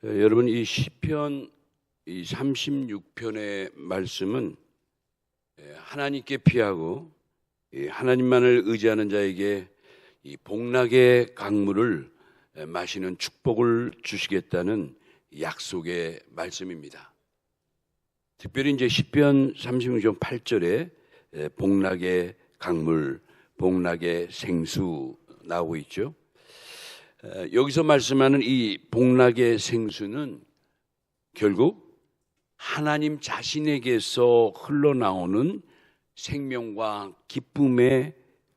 여러분, 이 시편 이 36편의 말씀은 하나님께 피하고 하나님만을 의지하는 자에게 이 복락의 강물을 마시는 축복을 주시겠다는 약속의 말씀입니다. 특별히 이제 시편 36편 8절에 복락의 강물, 복락의 생수 나오고 있죠. 여기서 말씀하는 이 복락의 생수는 결국 하나님 자신에게서 흘러나오는 생명과 기쁨의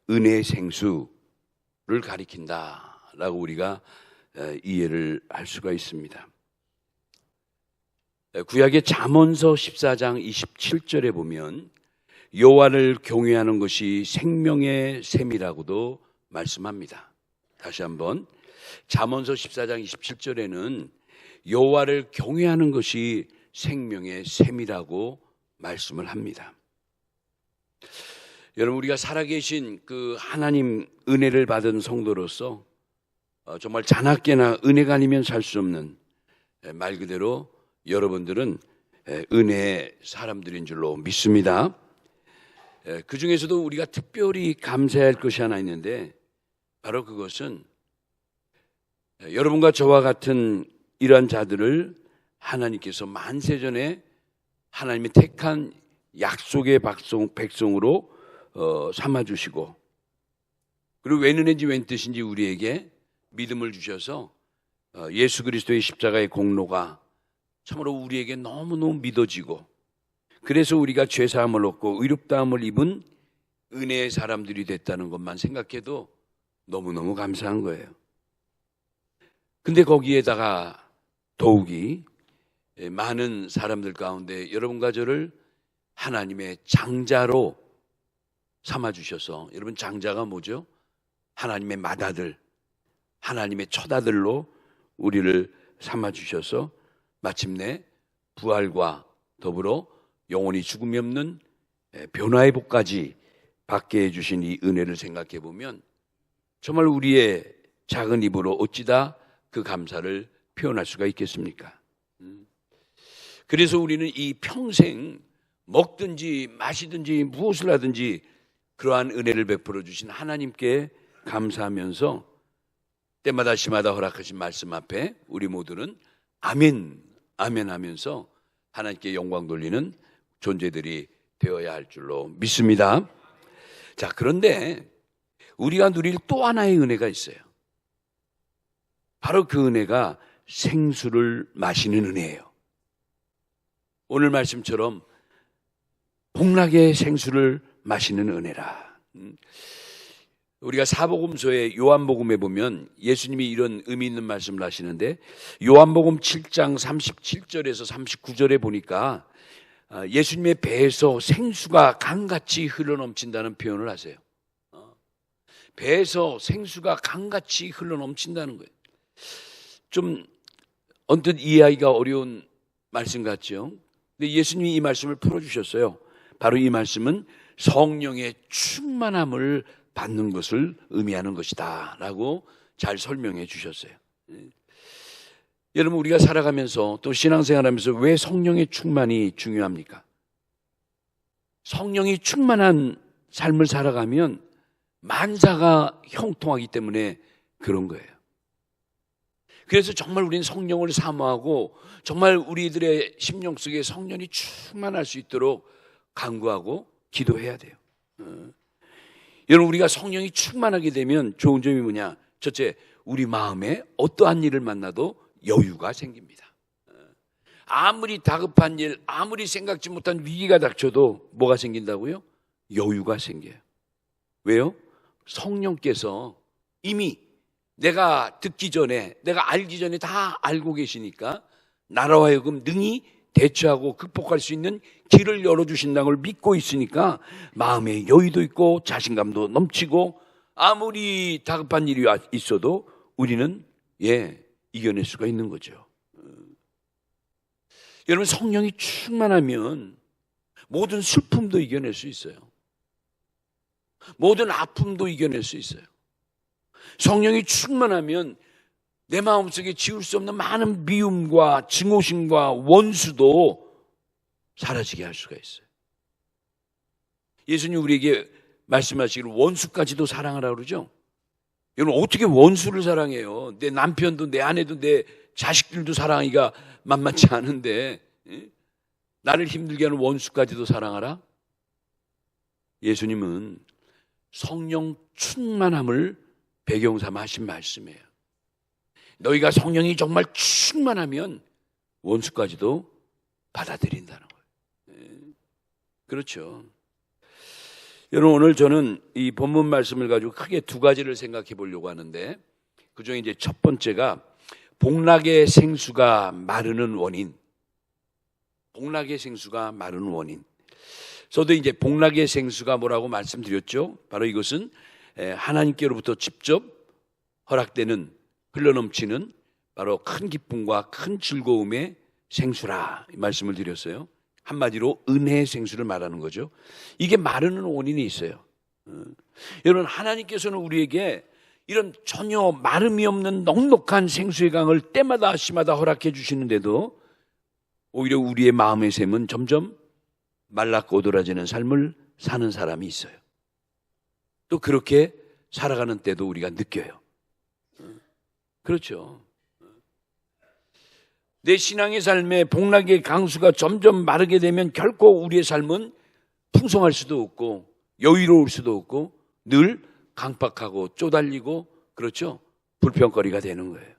은혜의 생수를 가리킨다라고 우리가 이해를 할 수가 있습니다. 구약의 잠언서 14장 27절에 보면 여호와를 경외하는 것이 생명의 샘이라고도 말씀합니다. 다시 한번 잠언서 14장 27절에는 여호와를 경외하는 것이 생명의 샘이라고 말씀을 합니다. 여러분, 우리가 살아계신 그 하나님 은혜를 받은 성도로서 정말 자나깨나 은혜가 아니면 살 수 없는, 말 그대로 여러분들은 은혜의 사람들인 줄로 믿습니다. 그 중에서도 우리가 특별히 감사해야 할 것이 하나 있는데, 바로 그것은 여러분과 저와 같은 이러한 자들을 하나님께서 만세전에 하나님의 택한 약속의 백성으로 삼아주시고, 그리고 웬 은혜인지 웬 뜻인지 우리에게 믿음을 주셔서 예수 그리스도의 십자가의 공로가 참으로 우리에게 너무너무 믿어지고, 그래서 우리가 죄사함을 얻고 의롭다함을 입은 은혜의 사람들이 됐다는 것만 생각해도 너무너무 감사한 거예요. 근데 거기에다가 더욱이 많은 사람들 가운데 여러분과 저를 하나님의 장자로 삼아주셔서, 여러분 장자가 뭐죠? 하나님의 맏아들, 하나님의 첫 아들로 우리를 삼아주셔서 마침내 부활과 더불어 영원히 죽음이 없는 변화의 복까지 받게 해주신 이 은혜를 생각해 보면 정말 우리의 작은 입으로 어찌다 그 감사를 표현할 수가 있겠습니까? 그래서 우리는 이 평생 먹든지 마시든지 무엇을 하든지 그러한 은혜를 베풀어 주신 하나님께 감사하면서 때마다 시마다 허락하신 말씀 앞에 우리 모두는 아멘, 아멘 하면서 하나님께 영광 돌리는 존재들이 되어야 할 줄로 믿습니다. 자, 그런데 우리가 누릴 또 하나의 은혜가 있어요. 바로 그 은혜가 생수를 마시는 은혜예요. 오늘 말씀처럼 복락의 생수를 마시는 은혜라. 우리가 사복음서의 요한복음에 보면 예수님이 이런 의미 있는 말씀을 하시는데, 요한복음 7장 37절에서 39절에 보니까 예수님의 배에서 생수가 강같이 흘러넘친다는 표현을 하세요. 배에서 생수가 강같이 흘러넘친다는 거예요. 좀 언뜻 이해하기가 어려운 말씀 같죠? 근데 예수님이 이 말씀을 풀어주셨어요. 바로 이 말씀은 성령의 충만함을 받는 것을 의미하는 것이다 라고 잘 설명해 주셨어요. 여러분, 우리가 살아가면서 또 신앙생활하면서 왜 성령의 충만이 중요합니까? 성령이 충만한 삶을 살아가면 만사가 형통하기 때문에 그런 거예요. 그래서 정말 우리는 성령을 사모하고 정말 우리들의 심령 속에 성령이 충만할 수 있도록 간구하고 기도해야 돼요. 여러분, 우리가 성령이 충만하게 되면 좋은 점이 뭐냐? 첫째, 우리 마음에 어떠한 일을 만나도 여유가 생깁니다. 아무리 다급한 일, 아무리 생각지 못한 위기가 닥쳐도 뭐가 생긴다고요? 여유가 생겨요. 왜요? 성령께서 이미 내가 듣기 전에, 내가 알기 전에 다 알고 계시니까 나로 하여금 능히 대처하고 극복할 수 있는 길을 열어주신다는 걸 믿고 있으니까 마음에 여유도 있고 자신감도 넘치고, 아무리 다급한 일이 있어도 우리는 이겨낼 수가 있는 거죠. 여러분, 성령이 충만하면 모든 슬픔도 이겨낼 수 있어요. 모든 아픔도 이겨낼 수 있어요. 성령이 충만하면 내 마음속에 지울 수 없는 많은 미움과 증오심과 원수도 사라지게 할 수가 있어요. 예수님 우리에게 말씀하시기를 원수까지도 사랑하라고 그러죠. 여러분 어떻게 원수를 사랑해요? 내 남편도 내 아내도 내 자식들도 사랑하기가 만만치 않은데 나를 힘들게 하는 원수까지도 사랑하라? 예수님은 성령 충만함을 배경삼아 하신 말씀이에요. 너희가 성령이 정말 충만하면 원수까지도 받아들인다는 거예요. 그렇죠. 여러분 오늘 저는 이 본문 말씀을 가지고 크게 두 가지를 생각해 보려고 하는데, 그중에 이제 첫 번째가 복락의 생수가 마르는 원인. 복락의 생수가 마르는 원인. 저도 이제 복락의 생수가 뭐라고 말씀드렸죠. 바로 이것은 하나님께로부터 직접 허락되는, 흘러넘치는 바로 큰 기쁨과 큰 즐거움의 생수라 이 말씀을 드렸어요. 한마디로 은혜의 생수를 말하는 거죠. 이게 마르는 원인이 있어요. 여러분 하나님께서는 우리에게 이런 전혀 마름이 없는 넉넉한 생수의 강을 때마다 시마다 허락해 주시는데도 오히려 우리의 마음의 샘은 점점 말랐고 오돌아지는 삶을 사는 사람이 있어요. 또 그렇게 살아가는 때도 우리가 느껴요. 그렇죠. 내 신앙의 삶에 복락의 강수가 점점 마르게 되면 결코 우리의 삶은 풍성할 수도 없고 여유로울 수도 없고 늘 강박하고 쪼달리고 그렇죠. 불평거리가 되는 거예요.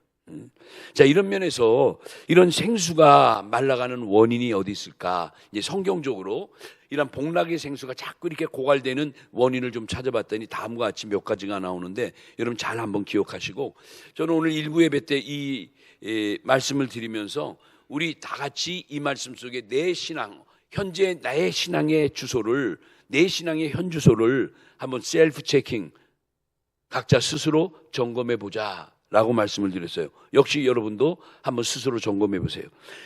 자, 이런 면에서 이런 생수가 말라가는 원인이 어디 있을까? 이제 성경적으로 이런 복락의 생수가 자꾸 이렇게 고갈되는 원인을 좀 찾아봤더니 다음과 같이 몇 가지가 나오는데 여러분 잘 한번 기억하시고, 저는 오늘 일부 예배 때 이 말씀을 드리면서 우리 다 같이 이 말씀 속에 내 신앙, 현재 나의 신앙의 주소를, 내 신앙의 현주소를 한번 셀프 체킹, 각자 스스로 점검해 보자 라고 말씀을 드렸어요. 역시 여러분도 한번 스스로 점검해 보세요.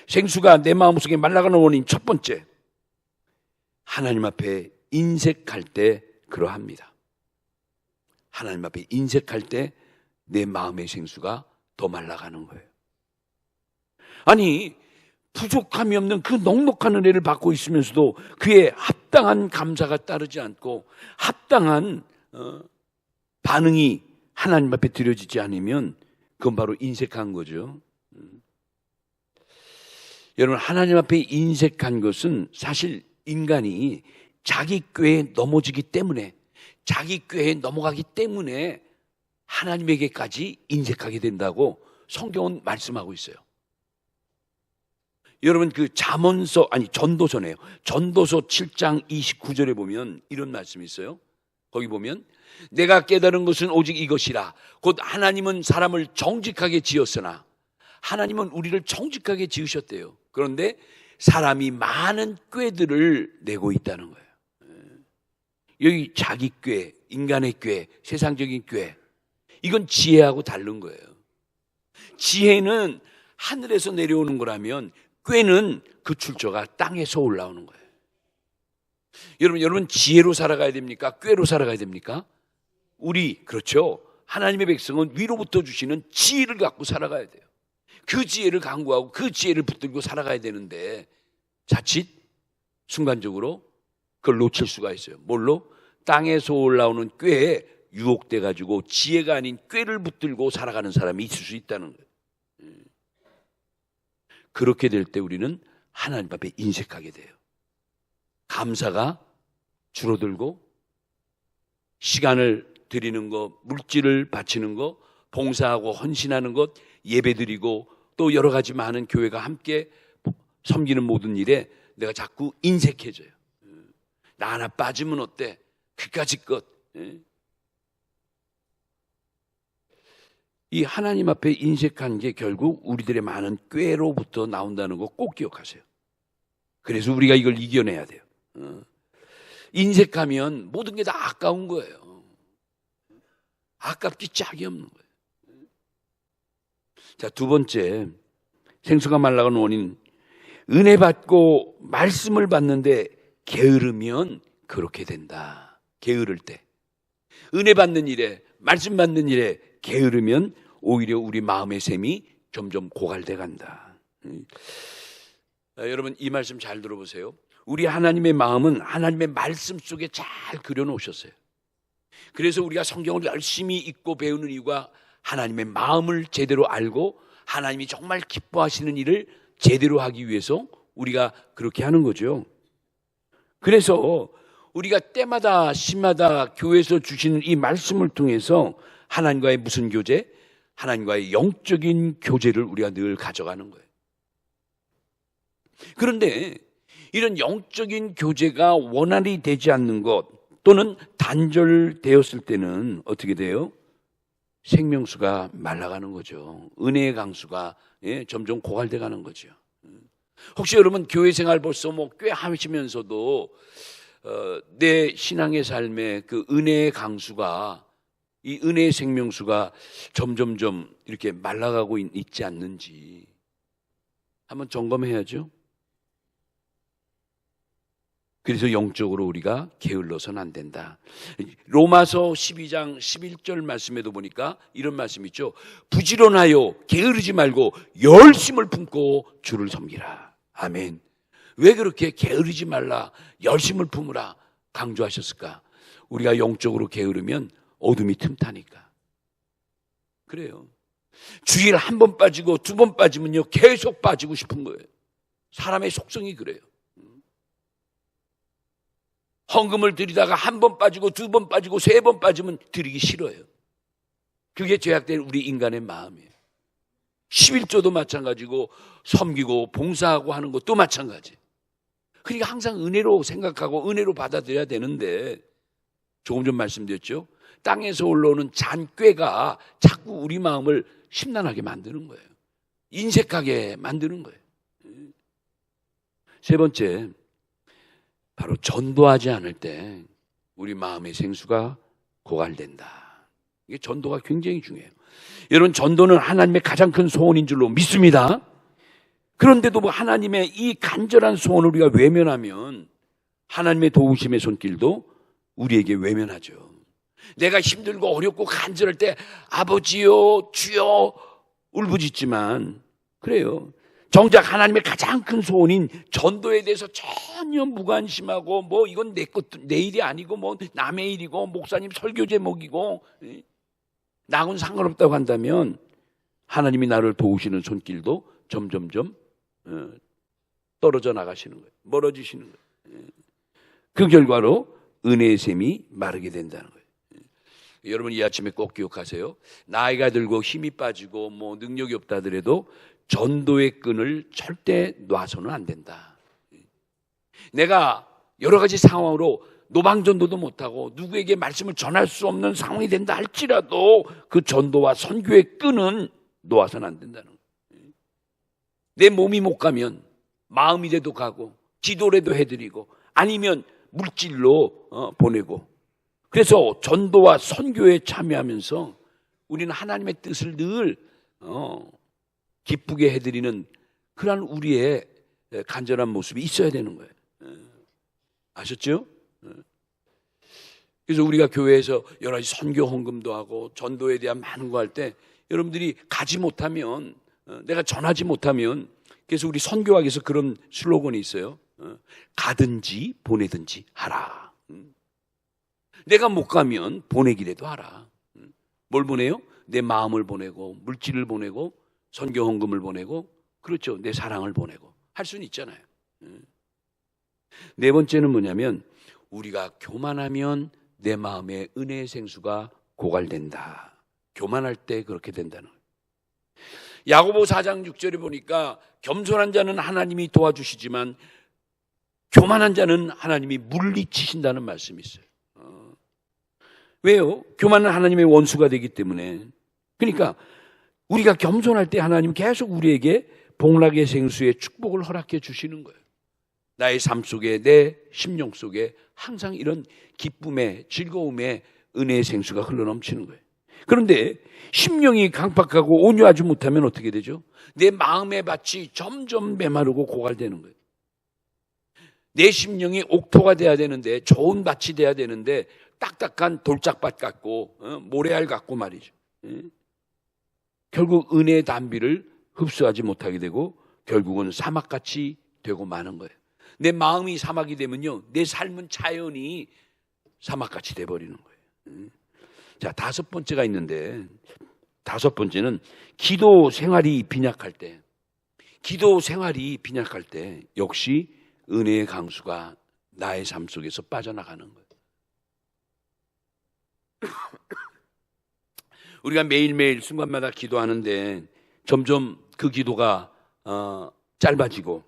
생수가 내 마음속에 말라가는 원인 첫 번째, 하나님 앞에 인색할 때 그러합니다. 하나님 앞에 인색할 때 내 마음의 생수가 더 말라가는 거예요. 아니, 부족함이 없는 그 넉넉한 은혜를 받고 있으면서도 그에 합당한 감사가 따르지 않고 합당한 반응이 하나님 앞에 드려지지 않으면 그건 바로 인색한 거죠. 여러분 하나님 앞에 인색한 것은 사실 인간이 자기 꾀에 넘어지기 때문에, 자기 꾀에 넘어가기 때문에 하나님에게까지 인색하게 된다고 성경은 말씀하고 있어요. 여러분 그 전도서네요. 전도서 7장 29절에 보면 이런 말씀이 있어요. 거기 보면 내가 깨달은 것은 오직 이것이라. 곧 하나님은 사람을 정직하게 지었으나, 하나님은 우리를 정직하게 지으셨대요. 그런데 사람이 많은 꾀들을 내고 있다는 거예요. 여기 자기 꾀, 인간의 꾀, 세상적인 꾀, 이건 지혜하고 다른 거예요. 지혜는 하늘에서 내려오는 거라면 꾀는 그 출처가 땅에서 올라오는 거예요. 여러분 지혜로 살아가야 됩니까? 꾀로 살아가야 됩니까? 그렇죠. 하나님의 백성은 위로부터 주시는 지혜를 갖고 살아가야 돼요. 그 지혜를 강구하고 그 지혜를 붙들고 살아가야 되는데 자칫 순간적으로 그걸 놓칠 수가 있어요. 뭘로? 땅에서 올라오는 꾀에 유혹돼 가지고 지혜가 아닌 꾀를 붙들고 살아가는 사람이 있을 수 있다는 거예요. 그렇게 될 때 우리는 하나님 앞에 인색하게 돼요. 감사가 줄어들고 시간을 드리는 것, 물질을 바치는 것, 봉사하고 헌신하는 것, 예배드리고 또 여러 가지 많은 교회가 함께 섬기는 모든 일에 내가 자꾸 인색해져요. 나 하나 빠지면 어때? 그까짓 것. 이 하나님 앞에 인색한 게 결국 우리들의 많은 꾀로부터 나온다는 거 꼭 기억하세요. 그래서 우리가 이걸 이겨내야 돼요. 인색하면 모든 게 다 아까운 거예요. 아깝기 짝이 없는 거예요. 자, 두 번째, 생수가 말라가는 원인, 은혜 받고 말씀을 받는데 게으르면 그렇게 된다. 게으를 때, 은혜 받는 일에, 말씀 받는 일에 게으르면 오히려 우리 마음의 셈이 점점 고갈돼 간다. 여러분 이 말씀 잘 들어보세요. 우리 하나님의 마음은 하나님의 말씀 속에 잘 그려놓으셨어요. 그래서 우리가 성경을 열심히 읽고 배우는 이유가 하나님의 마음을 제대로 알고 하나님이 정말 기뻐하시는 일을 제대로 하기 위해서 우리가 그렇게 하는 거죠. 그래서 우리가 때마다 시마다 교회에서 주시는 이 말씀을 통해서 하나님과의 무슨 교제? 하나님과의 영적인 교제를 우리가 늘 가져가는 거예요. 그런데 이런 영적인 교제가 원활히 되지 않는 것 또는 단절되었을 때는 어떻게 돼요? 생명수가 말라가는 거죠. 은혜의 강수가 점점 고갈돼 가는 거죠. 혹시 여러분 교회 생활 벌써 꽤 하시면서도 내 신앙의 삶에 그 은혜의 강수가 이 은혜의 생명수가 점점점 이렇게 말라가고 있지 않는지 한번 점검해야죠. 그래서 영적으로 우리가 게을러서는 안 된다. 로마서 12장 11절 말씀에도 보니까 이런 말씀이 있죠. 부지런하여 게으르지 말고 열심을 품고 주를 섬기라. 아멘. 왜 그렇게 게으르지 말라, 열심을 품으라 강조하셨을까? 우리가 영적으로 게으르면 어둠이 틈타니까. 그래요. 주일 한 번 빠지고 두 번 빠지면요 계속 빠지고 싶은 거예요. 사람의 속성이 그래요. 헌금을 드리다가 한 번 빠지고 두 번 빠지고 세 번 빠지면 드리기 싫어요. 그게 죄악된 우리 인간의 마음이에요. 11조도 마찬가지고 섬기고 봉사하고 하는 것도 마찬가지. 그러니까 항상 은혜로 생각하고 은혜로 받아들여야 되는데 조금 전 말씀드렸죠. 땅에서 올라오는 잔꾀가 자꾸 우리 마음을 심란하게 만드는 거예요. 인색하게 만드는 거예요. 세 번째, 바로 전도하지 않을 때 우리 마음의 생수가 고갈된다. 이게 전도가 굉장히 중요해요. 여러분 전도는 하나님의 가장 큰 소원인 줄로 믿습니다. 그런데도 하나님의 이 간절한 소원을 우리가 외면하면 하나님의 도우심의 손길도 우리에게 외면하죠. 내가 힘들고 어렵고 간절할 때 아버지요 주여 울부짖지만 그래요. 정작 하나님의 가장 큰 소원인 전도에 대해서 전혀 무관심하고 이건 내 일이 아니고 남의 일이고 목사님 설교 제목이고 나하고는 상관없다고 한다면 하나님이 나를 도우시는 손길도 점점점 떨어져 나가시는 거예요. 멀어지시는 거예요. 그 결과로 은혜의 샘이 마르게 된다는 거예요. 여러분 이 아침에 꼭 기억하세요. 나이가 들고 힘이 빠지고 능력이 없다 하더라도 전도의 끈을 절대 놔서는 안 된다. 내가 여러 가지 상황으로 노방전도도 못하고 누구에게 말씀을 전할 수 없는 상황이 된다 할지라도 그 전도와 선교의 끈은 놓아서는 안 된다는 거예요. 내 몸이 못 가면 마음이라도 가고 기도라도 해드리고 아니면 물질로 보내고 그래서 전도와 선교에 참여하면서 우리는 하나님의 뜻을 늘 기쁘게 해드리는 그러한 우리의 간절한 모습이 있어야 되는 거예요. 아셨죠? 그래서 우리가 교회에서 여러 가지 선교 헌금도 하고 전도에 대한 많은 거 할 때 여러분들이 가지 못하면 내가 전하지 못하면 그래서 우리 선교학에서 그런 슬로건이 있어요. 가든지 보내든지 하라. 내가 못 가면 보내기라도 하라. 뭘 보내요? 내 마음을 보내고 물질을 보내고 선교 헌금을 보내고 그렇죠. 내 사랑을 보내고 할 수는 있잖아요. 네 번째는 뭐냐면 우리가 교만하면 내 마음의 은혜의 생수가 고갈된다. 교만할 때 그렇게 된다는 거예요. 야고보 4장 6절에 보니까 겸손한 자는 하나님이 도와주시지만 교만한 자는 하나님이 물리치신다는 말씀이 있어요. 왜요? 교만은 하나님의 원수가 되기 때문에. 그러니까 우리가 겸손할 때 하나님 계속 우리에게 복락의 생수의 축복을 허락해 주시는 거예요. 나의 삶 속에 내 심령 속에 항상 이런 기쁨의 즐거움의 은혜의 생수가 흘러넘치는 거예요. 그런데 심령이 강팍하고 온유하지 못하면 어떻게 되죠? 내 마음의 밭이 점점 메마르고 고갈되는 거예요. 내 심령이 옥토가 돼야 되는데 좋은 밭이 돼야 되는데 딱딱한 돌짝밭 같고 모래알 같고 말이죠. 결국 은혜의 단비를 흡수하지 못하게 되고 결국은 사막같이 되고 마는 거예요. 내 마음이 사막이 되면요, 내 삶은 자연히 사막같이 돼버리는 거예요. 자, 다섯 번째가 있는데, 다섯 번째는 기도 생활이 빈약할 때, 역시 은혜의 강수가 나의 삶 속에서 빠져나가는 거예요. 우리가 매일매일 순간마다 기도하는데 점점 그 기도가 짧아지고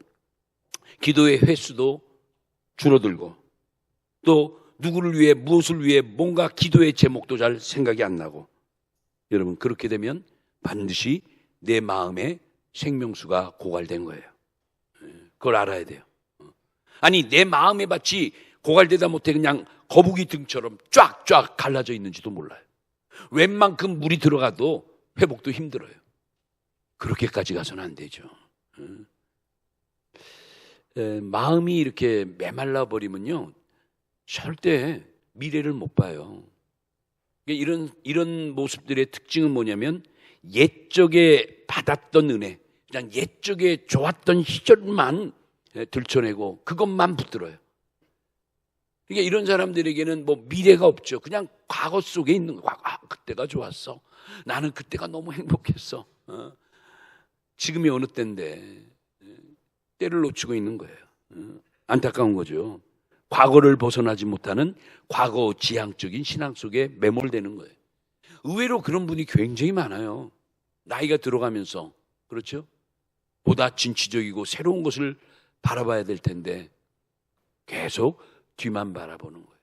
기도의 횟수도 줄어들고 또 누구를 위해 무엇을 위해 뭔가 기도의 제목도 잘 생각이 안 나고, 여러분 그렇게 되면 반드시 내 마음의 생명수가 고갈된 거예요. 그걸 알아야 돼요. 아니 내 마음의 밭이 고갈되다 못해 그냥 거북이 등처럼 쫙쫙 갈라져 있는지도 몰라요. 웬만큼 물이 들어가도 회복도 힘들어요. 그렇게까지 가서는 안 되죠. 마음이 이렇게 메말라 버리면요, 절대 미래를 못 봐요. 이런 모습들의 특징은 뭐냐면 옛적에 받았던 은혜, 그냥 옛적에 좋았던 시절만 들춰내고 그것만 붙들어요. 그러니까 이런 사람들에게는 뭐 미래가 없죠. 그냥 과거 속에 있는 거. 그때가 좋았어. 나는 그때가 너무 행복했어. 지금이 어느 때인데 때를 놓치고 있는 거예요. 안타까운 거죠. 과거를 벗어나지 못하는 과거 지향적인 신앙 속에 매몰되는 거예요. 의외로 그런 분이 굉장히 많아요. 나이가 들어가면서. 그렇죠? 보다 진취적이고 새로운 것을 바라봐야 될 텐데 계속 뒤만 바라보는 거예요.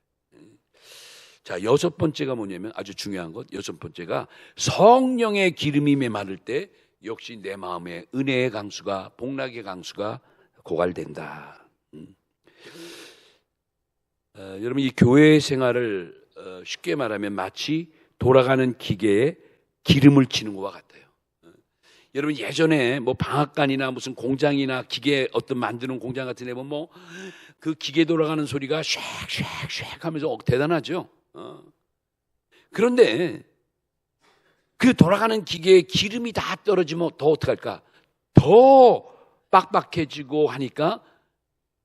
자, 여섯 번째가 뭐냐면 아주 중요한 것, 여섯 번째가 성령의 기름이 메마를 때 역시 내 마음에 은혜의 강수가, 복락의 강수가 고갈된다. 여러분 이 교회 생활을 쉽게 말하면 마치 돌아가는 기계에 기름을 치는 것과 같아요. 여러분 예전에 뭐 방앗간이나 무슨 공장이나 기계 어떤 만드는 공장 같은 데 보면 뭐 그 기계 돌아가는 소리가 쉑쉑쉑 하면서 대단하죠. 그런데 그 돌아가는 기계에 기름이 다 떨어지면 더 어떡할까? 더 빡빡해지고 하니까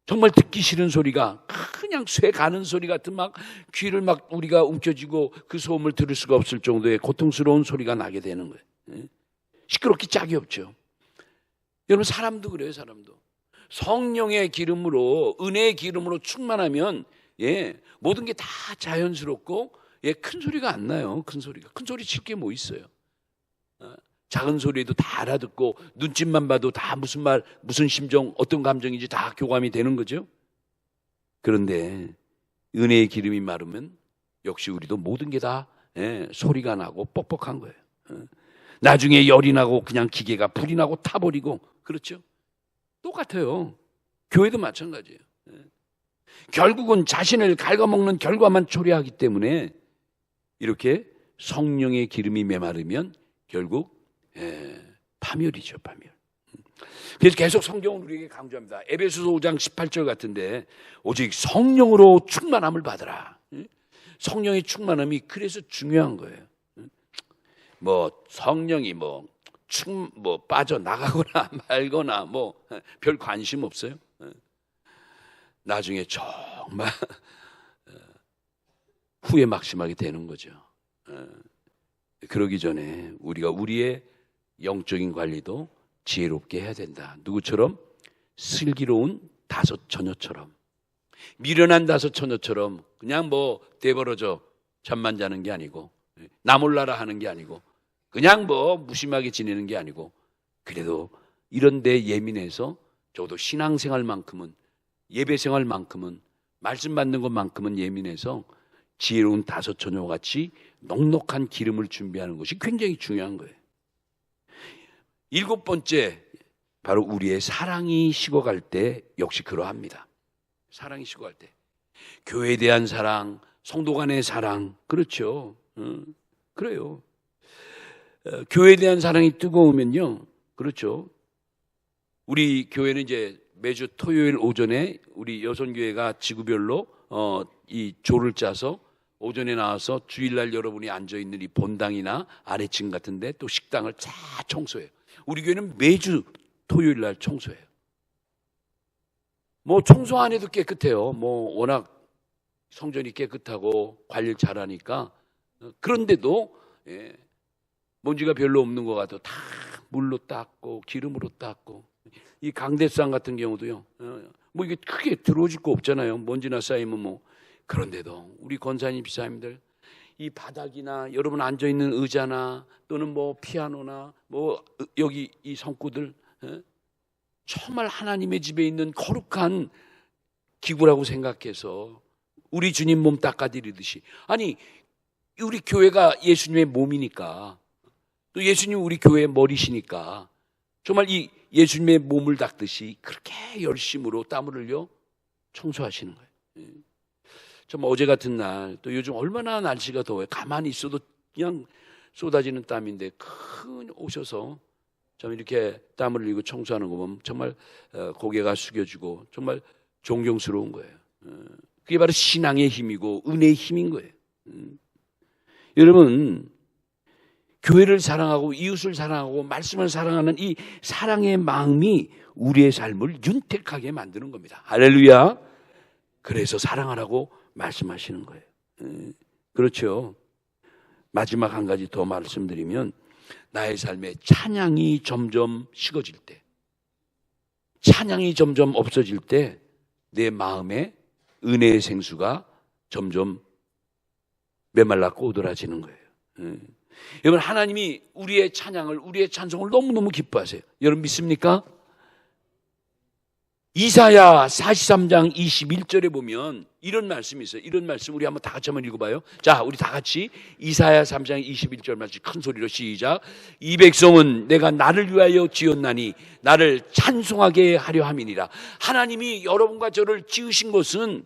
정말 듣기 싫은 소리가, 그냥 쇠 가는 소리 같은 막 귀를 막 우리가 움켜쥐고 그 소음을 들을 수가 없을 정도의 고통스러운 소리가 나게 되는 거예요. 시끄럽기 짝이 없죠. 여러분 사람도 그래요. 사람도 성령의 기름으로, 은혜의 기름으로 충만하면 모든 게 다 자연스럽고 큰 소리가 안 나요. 큰 소리 칠 게 뭐 있어요. 작은 소리에도 다 알아듣고 눈짓만 봐도 다 무슨 말, 무슨 심정, 어떤 감정인지 다 교감이 되는 거죠. 그런데 은혜의 기름이 마르면 역시 우리도 모든 게 다 소리가 나고 뻑뻑한 거예요. 나중에 열이 나고 그냥 기계가 불이 나고 타버리고, 그렇죠? 똑같아요. 교회도 마찬가지예요. 결국은 자신을 갉아먹는 결과만 초래하기 때문에 이렇게 성령의 기름이 메마르면 결국 파멸이죠, 파멸. 그래서 계속 성경은 우리에게 강조합니다. 에베소서 5장 18절 같은데 오직 성령으로 충만함을 받으라. 성령의 충만함이 그래서 중요한 거예요. 뭐 성령이 뭐 빠져나가거나 말거나 뭐 별 관심 없어요. 나중에 정말 후회 막심하게 되는 거죠. 그러기 전에 우리가 우리의 영적인 관리도 지혜롭게 해야 된다. 누구처럼? 슬기로운 다섯 처녀처럼, 미련한 다섯 처녀처럼 그냥 뭐 대버러져 잠만 자는 게 아니고, 나 몰라라 하는 게 아니고, 그냥 뭐 무심하게 지내는 게 아니고, 그래도 이런 데 예민해서 적어도 신앙생활만큼은, 예배생활만큼은, 말씀 받는 것만큼은 예민해서 지혜로운 다섯 처녀와 같이 넉넉한 기름을 준비하는 것이 굉장히 중요한 거예요. 일곱 번째, 바로 우리의 사랑이 식어갈 때 역시 그러합니다. 사랑이 식어갈 때 교회에 대한 사랑, 성도 간의 사랑, 그렇죠. 그래요. 교회에 대한 사랑이 뜨거우면요, 그렇죠. 우리 교회는 이제 매주 토요일 오전에 우리 여선교회가 지구별로 이 조를 짜서 오전에 나와서 주일날 여러분이 앉아있는 이 본당이나 아래층 같은데 또 식당을 다 청소해요. 우리 교회는 매주 토요일날 청소해요. 뭐 청소 안 해도 깨끗해요. 뭐 워낙 성전이 깨끗하고 관리를 잘하니까. 그런데도 먼지가 별로 없는 것 같아도 다 물로 닦고 기름으로 닦고. 이 강대상 같은 경우도요. 뭐 이게 크게 들어오질 거 없잖아요. 먼지나 쌓이면 뭐. 그런데도 우리 권사님 집사님들 이 바닥이나 여러분 앉아있는 의자나 또는 뭐 피아노나 뭐 여기 이 성구들 정말 하나님의 집에 있는 거룩한 기구라고 생각해서 우리 주님 몸 닦아드리듯이, 아니 우리 교회가 예수님의 몸이니까, 또 예수님 우리 교회의 머리시니까 정말 이 예수님의 몸을 닦듯이 그렇게 열심으로 땀을 흘려 청소하시는 거예요. 정말 어제 같은 날, 또 요즘 얼마나 날씨가 더워요. 가만히 있어도 그냥 쏟아지는 땀인데 큰 오셔서 좀 이렇게 땀을 흘리고 청소하는 거 보면 정말 고개가 숙여지고 정말 존경스러운 거예요. 그게 바로 신앙의 힘이고 은혜의 힘인 거예요. 여러분, 교회를 사랑하고 이웃을 사랑하고 말씀을 사랑하는 이 사랑의 마음이 우리의 삶을 윤택하게 만드는 겁니다. 할렐루야. 그래서 사랑하라고 말씀하시는 거예요. 그렇죠. 마지막 한 가지 더 말씀드리면, 나의 삶에 찬양이 점점 식어질 때, 찬양이 점점 없어질 때 내 마음에 은혜의 생수가 점점 메말라 꼬드라지는 거예요. 여러분, 하나님이 우리의 찬양을, 우리의 찬송을 너무너무 기뻐하세요. 여러분 믿습니까? 이사야 43장 21절에 보면 이런 말씀이 있어요. 이런 말씀 우리 한번 다 같이 한번 읽어봐요. 자, 우리 다 같이 이사야 3장 21절 말씀 큰 소리로 시작. 이 백성은 내가 나를 위하여 지었나니 나를 찬송하게 하려 함이니라. 하나님이 여러분과 저를 지으신 것은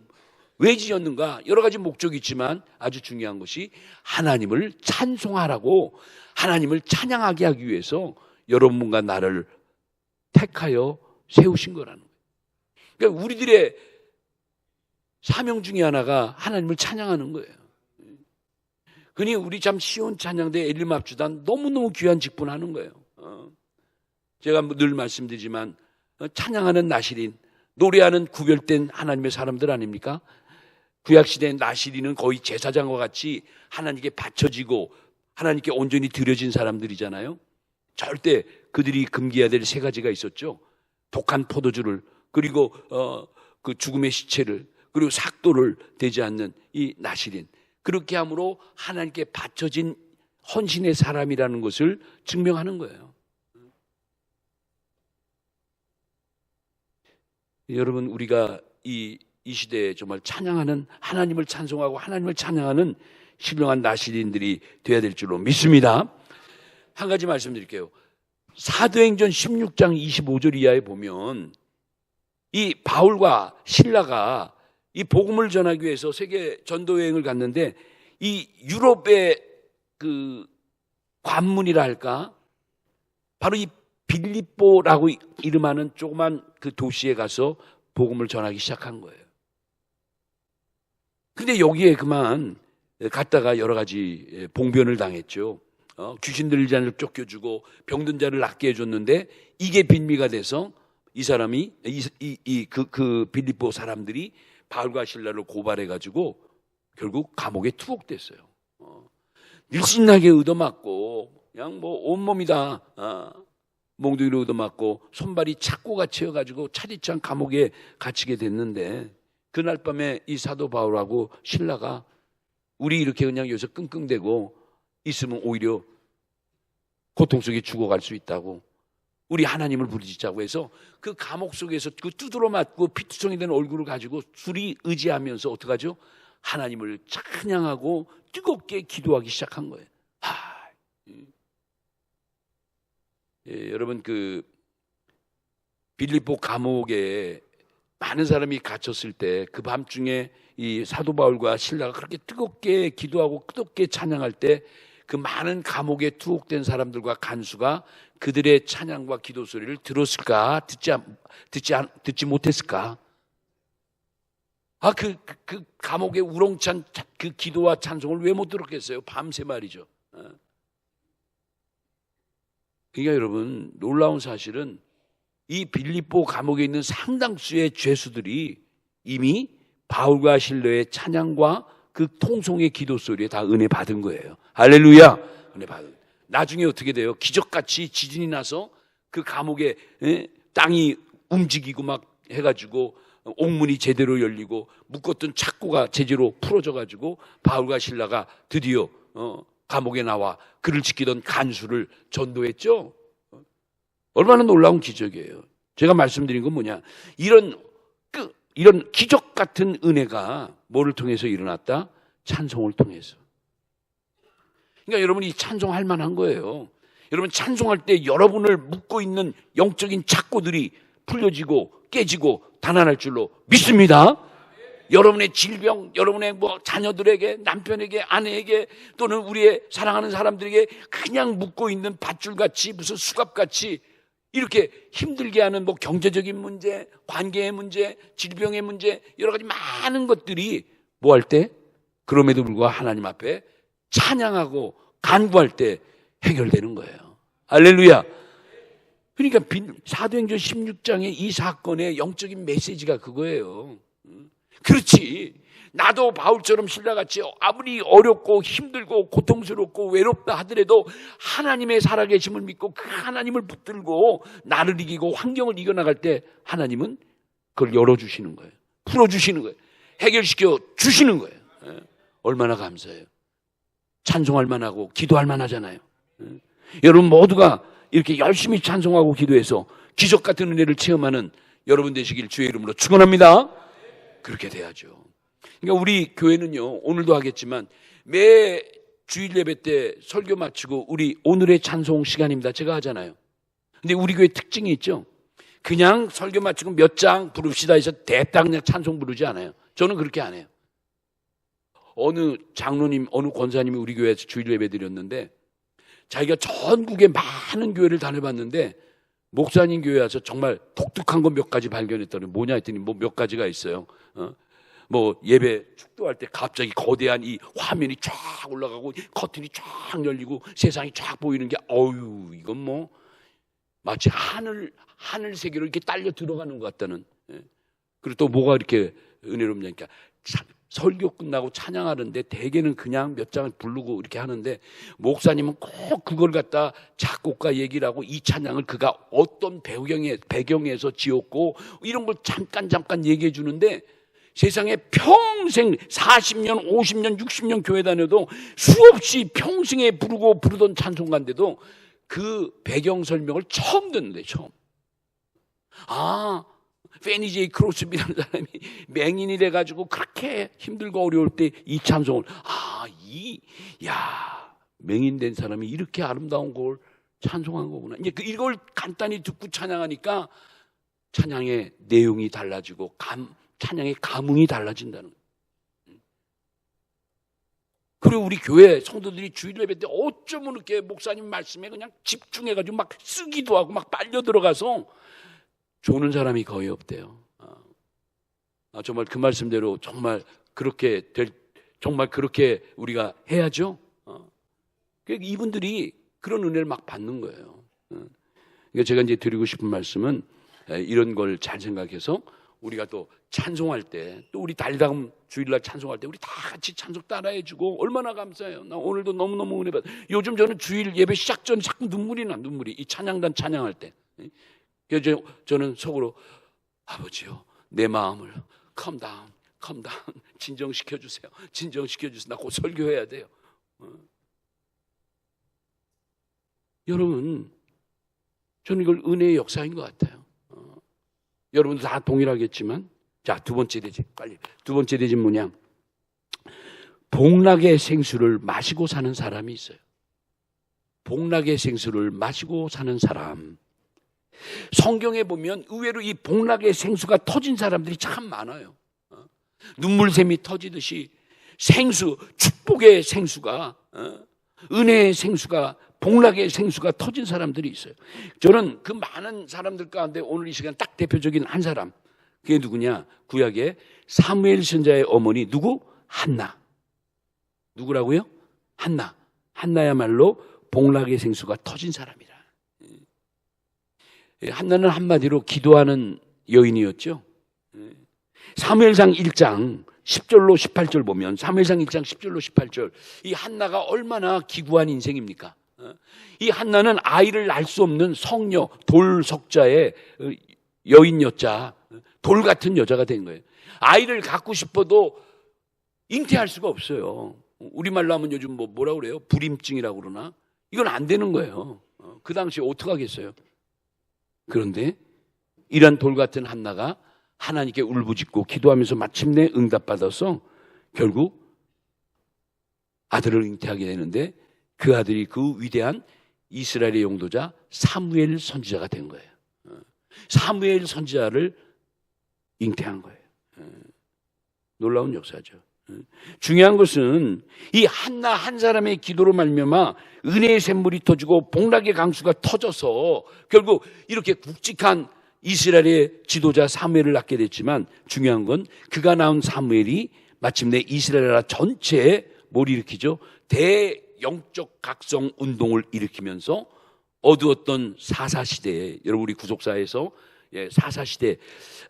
왜 지었는가? 여러 가지 목적이 있지만 아주 중요한 것이 하나님을 찬송하라고, 하나님을 찬양하게 하기 위해서 여러분과 나를 택하여 세우신 거라는 거예요. 그러니까 우리들의 사명 중에 하나가 하나님을 찬양하는 거예요. 그니 우리 참 시온 찬양대 엘리합주단 너무너무 귀한 직분하는 거예요. 제가 늘 말씀드리지만 찬양하는 나시린, 노래하는 구별된 하나님의 사람들 아닙니까? 구약시대의 나시린은 거의 제사장과 같이 하나님께 바쳐지고 하나님께 온전히 드려진 사람들이잖아요. 절대 그들이 금기해야 될 세 가지가 있었죠. 독한 포도주를, 그리고 그 죽음의 시체를, 그리고 삭도를 대지 않는 이 나시린. 그렇게 함으로 하나님께 바쳐진 헌신의 사람이라는 것을 증명하는 거예요. 여러분, 우리가 이 시대에 정말 찬양하는, 하나님을 찬송하고 하나님을 찬양하는 신령한 나시린들이 되어야 될 줄로 믿습니다. 한 가지 말씀드릴게요. 사도행전 16장 25절 이하에 보면 이 바울과 실라가 이 복음을 전하기 위해서 세계 전도 여행을 갔는데, 이 유럽의 그 관문이라 할까, 바로 이 빌립보라고 이름하는 조그만 그 도시에 가서 복음을 전하기 시작한 거예요. 근데 여기에 그만 갔다가 여러 가지 봉변을 당했죠. 귀신 들린 자를 쫓겨주고 병든 자를 낫게 해줬는데 이게 빌미가 돼서 이 사람이 그 빌립보 사람들이 바울과 실라를 고발해가지고 결국 감옥에 투옥됐어요. 일신나게 얻어맞고 그냥 뭐 온몸이 다 몽둥이로 얻어맞고 손발이 착고가 채여가지고 차디찬 감옥에 갇히게 됐는데, 그날 밤에 이 사도 바울하고 실라가 우리 이렇게 그냥 여기서 끙끙대고 있으면 오히려 고통 속에 죽어갈 수 있다고, 우리 하나님을 부르짖자고 해서 그 감옥 속에서 그 두드러 맞고 피투성이 된 얼굴을 가지고 둘이 의지하면서 어떡하죠? 하나님을 찬양하고 뜨겁게 기도하기 시작한 거예요. 여러분, 그 빌립보 감옥에 많은 사람이 갇혔을 때 그 밤중에 이 사도 바울과 실라가 그렇게 뜨겁게 기도하고 뜨겁게 찬양할 때 그 많은 감옥에 투옥된 사람들과 간수가 그들의 찬양과 기도 소리를 들었을까? 듣지 못했을까? 그 감옥의 우렁찬 그 기도와 찬송을 왜 못 들었겠어요? 밤새 말이죠. 그러니까 여러분, 놀라운 사실은 이 빌립보 감옥에 있는 상당수의 죄수들이 이미 바울과 실로의 찬양과 그 통성의 기도 소리에 다 은혜 받은 거예요. 할렐루야! 은혜 받은. 나중에 어떻게 돼요? 기적같이 지진이 나서 그 감옥에 땅이 움직이고 막 해가지고 옥문이 제대로 열리고 묶었던 착고가 제대로 풀어져가지고 바울과 실라가 드디어 감옥에 나와 그를 지키던 간수를 전도했죠. 얼마나 놀라운 기적이에요. 제가 말씀드린 건 뭐냐, 이런 기적 같은 은혜가 뭐를 통해서 일어났다? 찬송을 통해서. 그러니까 여러분이 찬송할 만한 거예요. 여러분 찬송할 때 여러분을 묶고 있는 영적인 착고들이 풀려지고 깨지고 단안할 줄로 믿습니다. 여러분의 질병, 여러분의 자녀들에게, 남편에게, 아내에게, 또는 우리의 사랑하는 사람들에게 그냥 묶고 있는 밧줄같이, 무슨 수갑같이 이렇게 힘들게 하는 경제적인 문제, 관계의 문제, 질병의 문제, 여러 가지 많은 것들이 뭐 할 때? 그럼에도 불구하고 하나님 앞에 찬양하고 간구할 때 해결되는 거예요. 할렐루야. 그러니까 사도행전 16장의 이 사건의 영적인 메시지가 그거예요. 그렇지, 나도 바울처럼 신라같이 아무리 어렵고 힘들고 고통스럽고 외롭다 하더라도 하나님의 살아계심을 믿고 그 하나님을 붙들고 나를 이기고 환경을 이겨나갈 때 하나님은 그걸 열어주시는 거예요. 풀어주시는 거예요. 해결시켜 주시는 거예요. 얼마나 감사해요. 찬송할 만하고 기도할 만하잖아요. 여러분 모두가 이렇게 열심히 찬송하고 기도해서 기적 같은 은혜를 체험하는 여러분 되시길 주의 이름으로 축원합니다. 그렇게 돼야죠. 그러니까 우리 교회는요, 오늘도 하겠지만 매 주일 예배 때 설교 마치고 우리 오늘의 찬송 시간입니다. 제가 하잖아요. 근데 우리 교회 특징이 있죠. 그냥 설교 마치고 몇 장 부릅시다 해서 대딱 그냥 찬송 부르지 않아요. 저는 그렇게 안 해요. 어느 장로님, 어느 권사님이 우리 교회에서 주일 예배 드렸는데 자기가 전국의 많은 교회를 다녀봤는데 목사님 교회 와서 정말 독특한 거 몇 가지 발견했더니 뭐냐 했더니 몇 가지가 있어요. 예배 축도할 때 갑자기 거대한 이 화면이 쫙 올라가고 커튼이 쫙 열리고 세상이 쫙 보이는 게 이건 마치 하늘 세계로 이렇게 딸려 들어가는 것 같다는. 그리고 또 뭐가 이렇게 은혜롭냐니까 설교 끝나고 찬양하는데 대개는 그냥 몇 장을 부르고 이렇게 하는데 목사님은 꼭 그걸 갖다 작곡가 얘기를 하고 이 찬양을 그가 어떤 배경에서 지었고 이런 걸 잠깐 얘기해 주는데 세상에 평생 40년, 50년, 60년 교회 다녀도 수없이 평생에 부르던 찬송가인데도 그 배경 설명을 처음 듣는데 처음. 페니 제이 크로스비라는 사람이 맹인이 돼가지고 그렇게 힘들고 어려울 때 이 찬송을 맹인 된 사람이 이렇게 아름다운 걸 찬송한 거구나. 이제 이걸 간단히 듣고 찬양하니까 찬양의 내용이 달라지고 찬양의 감흥이 달라진다는 거예요. 그리고 우리 교회 성도들이 주일 예배 때 어쩌면 이렇게 목사님 말씀에 그냥 집중해가지고 막 쓰기도 하고 막 빨려 들어가서 조는 사람이 거의 없대요. 정말 그 말씀대로 정말 그렇게 우리가 해야죠. 그러니까 이분들이 그런 은혜를 막 받는 거예요. 그러니까 제가 이제 드리고 싶은 말씀은 이런 걸 잘 생각해서 우리가 또 찬송할 때, 또 우리 달다음 주일날 찬송할 때 우리 다 같이 찬송 따라해주고 얼마나 감사해요. 나 오늘도 너무너무 은혜 받아요. 요즘 저는 주일 예배 시작 전에 자꾸 눈물이 이 찬양단 찬양할 때. 그래서 저는 속으로 아버지요, 내 마음을 calm down, 진정시켜주세요. 나 곧 설교해야 돼요. 여러분, 저는 이걸 은혜의 역사인 것 같아요. 여러분도 다 동일하겠지만, 자, 두 번째 대진 뭐냐? 복락의 생수를 마시고 사는 사람이 있어요. 복락의 생수를 마시고 사는 사람. 성경에 보면 의외로 이 복락의 생수가 터진 사람들이 참 많아요. 눈물샘이 터지듯이 생수, 축복의 생수가, 은혜의 생수가, 복락의 생수가 터진 사람들이 있어요. 저는 그 많은 사람들 가운데 오늘 이 시간 딱 대표적인 한 사람, 그게 누구냐? 구약의 사무엘 선지자의 어머니 누구? 한나. 누구라고요? 한나. 한나야말로 복락의 생수가 터진 사람이라. 한나는 한마디로 기도하는 여인이었죠. 사무엘상 1장 10절로 18절 보면 사무엘상 1장 10절로 18절 이 한나가 얼마나 기구한 인생입니까? 이 한나는 아이를 낳을 수 없는 성녀 돌석자의 여인여자 돌 같은 여자가 된 거예요. 아이를 갖고 싶어도 잉태할 수가 없어요. 우리말로 하면 요즘 뭐라 그래요? 불임증이라고 그러나? 이건 안 되는 거예요. 그 당시에 어떻게 하겠어요? 그런데 이런 돌 같은 한나가 하나님께 울부짖고 기도하면서 마침내 응답받아서 결국 아들을 잉태하게 되는데 그 아들이 그 위대한 이스라엘의 용도자 사무엘 선지자가 된 거예요. 사무엘 선지자를 잉태한 거예요. 놀라운 역사죠. 중요한 것은 이 한나 한 사람의 기도로 말미암아 은혜의 샘물이 터지고 복락의 강수가 터져서 결국 이렇게 굵직한 이스라엘의 지도자 사무엘을 낳게 됐지만 중요한 건 그가 낳은 사무엘이 마침내 이스라엘 나라 전체에 뭘 일으키죠? 대영적 각성 운동을 일으키면서 어두웠던 사사시대에 여러분 우리 구속사에서 사사시대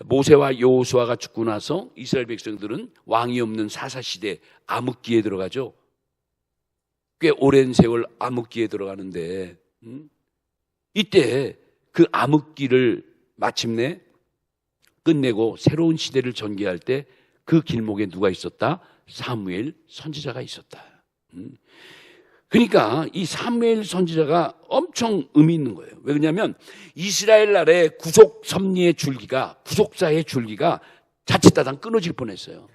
모세와 여호수아가 죽고 나서 이스라엘 백성들은 왕이 없는 사사시대 암흑기에 들어가죠. 꽤 오랜 세월 암흑기에 들어가는데 이때 그 암흑기를 마침내 끝내고 새로운 시대를 전개할 때 그 길목에 누가 있었다? 사무엘 선지자가 있었다. 그러니까 이 사무엘 선지자가 엄청 의미 있는 거예요. 왜 그러냐면 이스라엘 나라의 구속 섭리의 줄기가 구속사의 줄기가 자칫하다 끊어질 뻔했어요.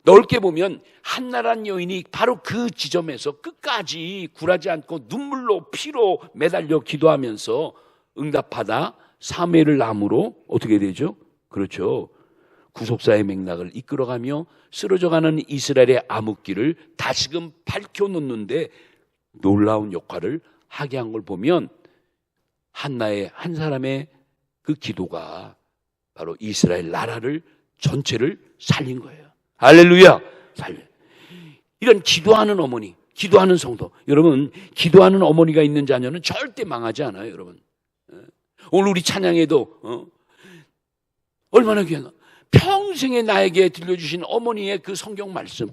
넓게 보면 한나란 여인이 바로 그 지점에서 끝까지 굴하지 않고 눈물로 피로 매달려 기도하면서 응답하다 사무엘을 낳음으로 어떻게 되죠? 그렇죠. 구속사의 맥락을 이끌어가며 쓰러져가는 이스라엘의 암흑기를 다시금 밝혀놓는데 놀라운 역할을 하게 한 걸 보면 한나의 한 사람의 그 기도가 바로 이스라엘 나라를 전체를 살린 거예요. 할렐루야! 이런 기도하는 어머니, 기도하는 성도. 여러분, 기도하는 어머니가 있는 자녀는 절대 망하지 않아요, 여러분. 오늘 우리 찬양에도 얼마나 귀한 평생에 나에게 들려주신 어머니의 그 성경 말씀,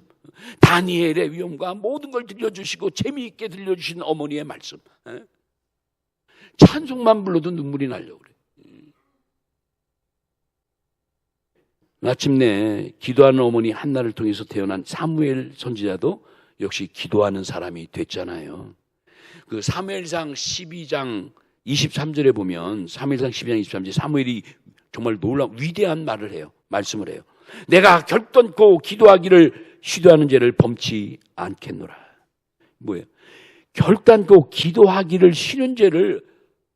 다니엘의 위엄과 모든 걸 들려주시고 재미있게 들려주신 어머니의 말씀, 찬송만 불러도 눈물이 나려고 그래. 마침내 기도하는 어머니 한나를 통해서 태어난 사무엘 선지자도 역시 기도하는 사람이 됐잖아요. 그 사무엘상 12장 23절에 보면 사무엘상 12장 23절에 사무엘이 정말 놀라운 위대한 말을 해요. 말씀을 해요. 내가 결단코 기도하기를 시도하는 죄를 범치 않겠노라. 뭐예요? 결단코 기도하기를 싫은 죄를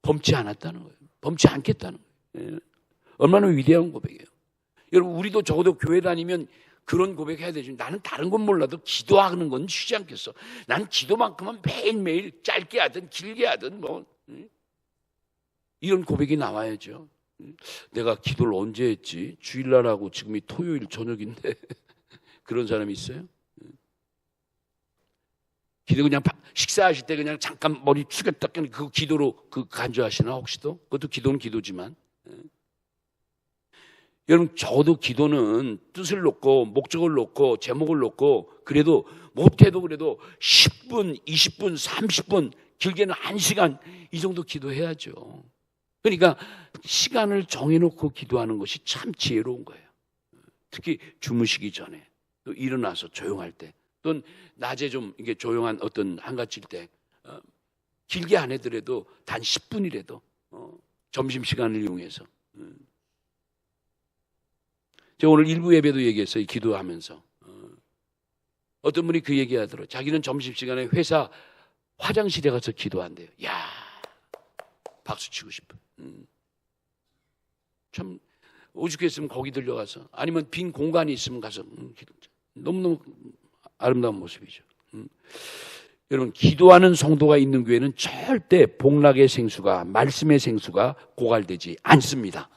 범치 않았다는 거예요. 범치 않겠다는 거예요. 얼마나 위대한 고백이에요. 여러분 우리도 적어도 교회 다니면 그런 고백해야 되죠. 나는 다른 건 몰라도 기도하는 건 쉬지 않겠어. 난 기도만큼은 매일매일 짧게 하든 길게 하든 이런 고백이 나와야죠. 내가 기도를 언제 했지? 주일날 하고 지금이 토요일 저녁인데 그런 사람이 있어요? 기도 그냥 식사하실 때 그냥 잠깐 머리 숙였다 그 기도로 그 간주하시나 혹시도? 그것도 기도는 기도지만 여러분 적어도 기도는 뜻을 놓고 목적을 놓고 제목을 놓고 그래도 못해도 그래도 10분, 20분, 30분 길게는 1시간 이 정도 기도해야죠. 그러니까 시간을 정해놓고 기도하는 것이 참 지혜로운 거예요. 특히 주무시기 전에 또 일어나서 조용할 때 또는 낮에 좀 이게 조용한 어떤 한가칠 때 길게 안 해더라도 단 10분이라도 점심시간을 이용해서 제가 오늘 일부 예배도 얘기했어요. 기도하면서 어떤 분이 그 얘기하더라고요. 자기는 점심시간에 회사 화장실에 가서 기도한대요. 야 박수 치고 싶어요. 참 오죽했으면 거기 들려가서 아니면 빈 공간이 있으면 가서 너무너무 아름다운 모습이죠. 여러분 기도하는 성도가 있는 교회는 절대 복락의 생수가 말씀의 생수가 고갈되지 않습니다.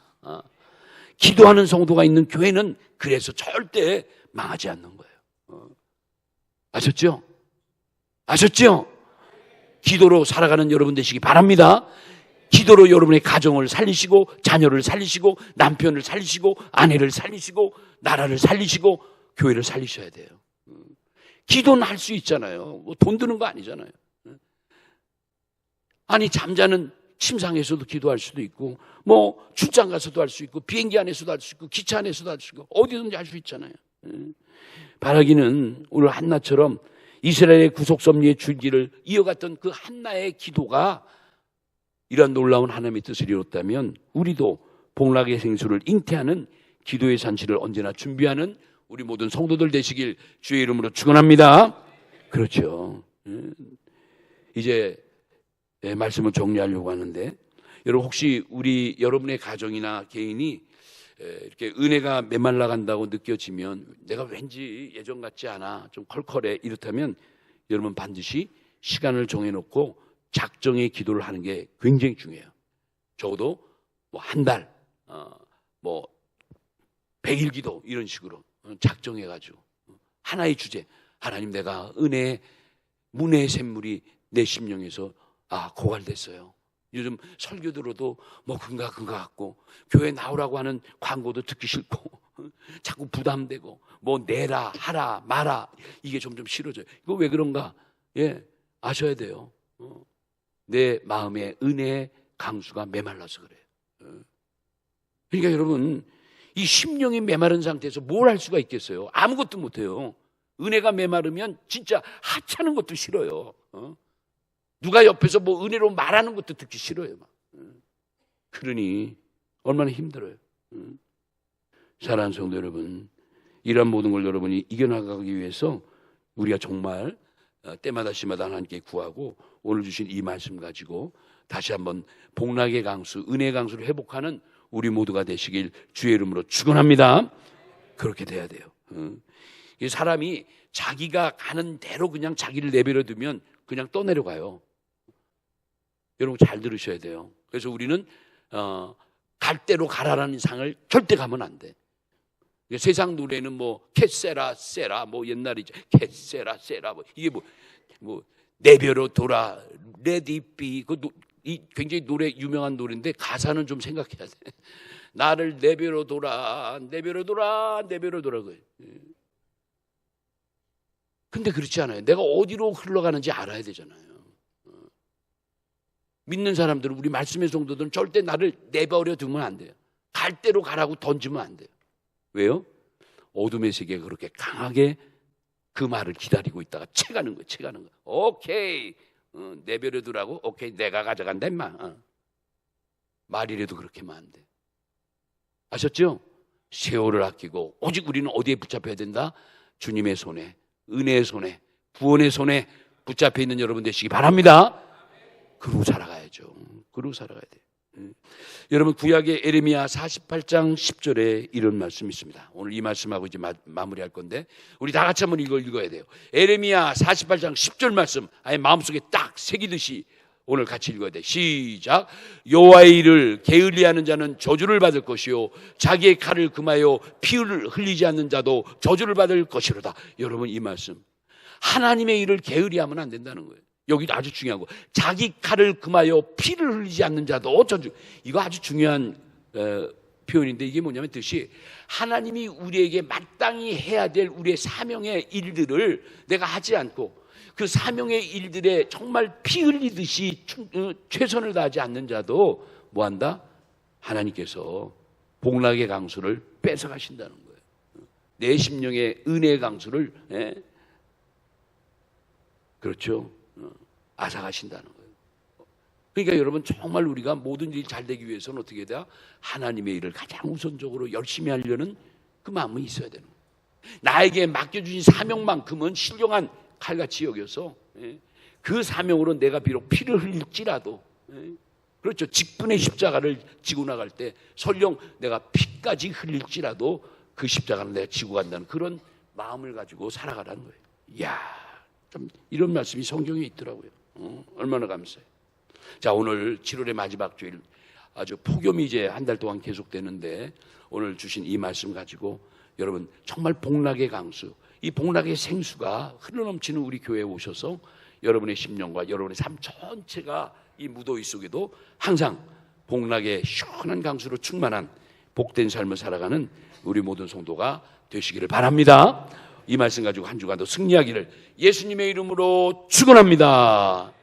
기도하는 성도가 있는 교회는 그래서 절대 망하지 않는 거예요. 아셨죠? 아셨죠? 기도로 살아가는 여러분 되시기 바랍니다. 기도로 여러분의 가정을 살리시고 자녀를 살리시고 남편을 살리시고 아내를 살리시고 나라를 살리시고 교회를 살리셔야 돼요. 기도는 할 수 있잖아요. 뭐 돈 드는 거 아니잖아요. 아니 잠자는 침상에서도 기도할 수도 있고 뭐 출장 가서도 할 수 있고 비행기 안에서도 할 수 있고 기차 안에서도 할 수 있고 어디든지 할 수 있잖아요. 바라기는 오늘 한나처럼 이스라엘의 구속 섭리의 줄기를 이어갔던 그 한나의 기도가 이러한 놀라운 하나님의 뜻을 이뤘다면 우리도 복락의 생수를 잉태하는 기도의 잔치를 언제나 준비하는 우리 모든 성도들 되시길 주의 이름으로 축원합니다. 그렇죠. 이제 말씀을 정리하려고 하는데 여러분 혹시 여러분의 가정이나 개인이 이렇게 은혜가 메말라 간다고 느껴지면 내가 왠지 예전 같지 않아 좀 컬컬해 이렇다면 여러분 반드시 시간을 정해놓고 작정의 기도를 하는 게 굉장히 중요해요. 적어도 뭐 한 달, 뭐 100일 기도 이런 식으로 작정해가지고 하나의 주제 하나님 내가 은혜 문의 샘물이 내 심령에서 고갈됐어요. 요즘 설교 들어도 뭐 근가 같고 교회 나오라고 하는 광고도 듣기 싫고 자꾸 부담되고 뭐 내라 하라 마라 이게 점점 싫어져요. 이거 왜 그런가? 아셔야 돼요. 내 마음에 은혜의 강수가 메말라서 그래요. 그러니까 여러분 이 심령이 메마른 상태에서 뭘 할 수가 있겠어요? 아무것도 못해요. 은혜가 메마르면 진짜 하찮은 것도 싫어요. 누가 옆에서 뭐 은혜로 말하는 것도 듣기 싫어요. 그러니 얼마나 힘들어요. 사랑하는 성도 여러분, 이런 모든 걸 여러분이 이겨나가기 위해서 우리가 정말 때마다 시마다 하나님께 구하고 오늘 주신 이 말씀 가지고 다시 한번 복락의 강수, 은혜의 강수를 회복하는 우리 모두가 되시길 주의 이름으로 축원합니다. 그렇게 돼야 돼요. 이 사람이 자기가 가는 대로 그냥 자기를 내버려 두면 그냥 떠내려가요. 여러분 잘 들으셔야 돼요. 그래서 우리는 갈 대로 가라라는 상을 절대 가면 안 돼. 세상 노래는 뭐 캐세라 세라 뭐 옛날이죠. 캐세라 세라 뭐 이게 뭐 내버려 둬라 레디비 이 굉장히 노래 유명한 노래인데 가사는 좀 생각해야 돼. 나를 내버려 둬라 내버려 둬라 내버려 둬라 그래. 근데 그렇지 않아요. 내가 어디로 흘러가는지 알아야 되잖아요. 믿는 사람들은 우리 말씀의 성도들은 절대 나를 내버려 두면 안 돼요. 갈 대로 가라고 던지면 안 돼요. 왜요? 어둠의 세계가 그렇게 강하게 그 말을 기다리고 있다가 채가는 거예요. 오케이 내버려 두라고? 오케이 내가 가져간다 임마. 말이라도 그렇게 하면 안 돼. 아셨죠? 세월을 아끼고 오직 우리는 어디에 붙잡혀야 된다? 주님의 손에, 은혜의 손에, 구원의 손에 붙잡혀 있는 여러분 되시기 바랍니다. 그러고 살아가야죠. 그러고 살아가야 돼요. 여러분 구약의 에레미야 48장 10절에 이런 말씀이 있습니다. 오늘 이 말씀하고 이제 마무리할 건데 우리 다 같이 한번 읽어야 돼요. 에레미야 48장 10절 말씀 아예 마음속에 딱 새기듯이 오늘 같이 읽어야 돼. 시작. 여호와의 일을 게을리하는 자는 저주를 받을 것이요 자기의 칼을 금하여 피를 흘리지 않는 자도 저주를 받을 것이로다. 여러분 이 말씀 하나님의 일을 게을리하면 안 된다는 거예요. 여기도 아주 중요한 거. 자기 칼을 금하여 피를 흘리지 않는 자도 저주. 이거 아주 중요한 표현인데 이게 뭐냐면 뜻이 하나님이 우리에게 마땅히 해야 될 우리의 사명의 일들을 내가 하지 않고 그 사명의 일들에 정말 피 흘리듯이 최선을 다하지 않는 자도 뭐한다? 하나님께서 복락의 강수를 뺏어가신다는 거예요. 내 심령의 은혜의 강수를 그렇죠. 앗아가신다는 거예요. 그러니까 여러분 정말 우리가 모든 일이 잘 되기 위해서는 어떻게 해야 돼요? 하나님의 일을 가장 우선적으로 열심히 하려는 그 마음이 있어야 되는 거예요. 나에게 맡겨주신 사명만큼은 신령한 칼같이 여겨서 그 사명으로 내가 비록 피를 흘릴지라도 그렇죠. 직분의 십자가를 지고 나갈 때 설령 내가 피까지 흘릴지라도 그 십자가는 내가 지고 간다는 그런 마음을 가지고 살아가라는 거예요. 이야, 좀 이런 말씀이 성경에 있더라고요. 얼마나 감사해요. 자, 오늘 7월의 마지막 주일 아주 폭염이 이제 한 달 동안 계속되는데 오늘 주신 이 말씀 가지고 여러분 정말 복락의 강수, 이 복락의 생수가 흘러넘치는 우리 교회에 오셔서 여러분의 심령과 여러분의 삶 전체가 이 무더위 속에도 항상 복락의 시원한 강수로 충만한 복된 삶을 살아가는 우리 모든 성도가 되시기를 바랍니다. 이 말씀 가지고 한 주간도 승리하기를 예수님의 이름으로 축원합니다.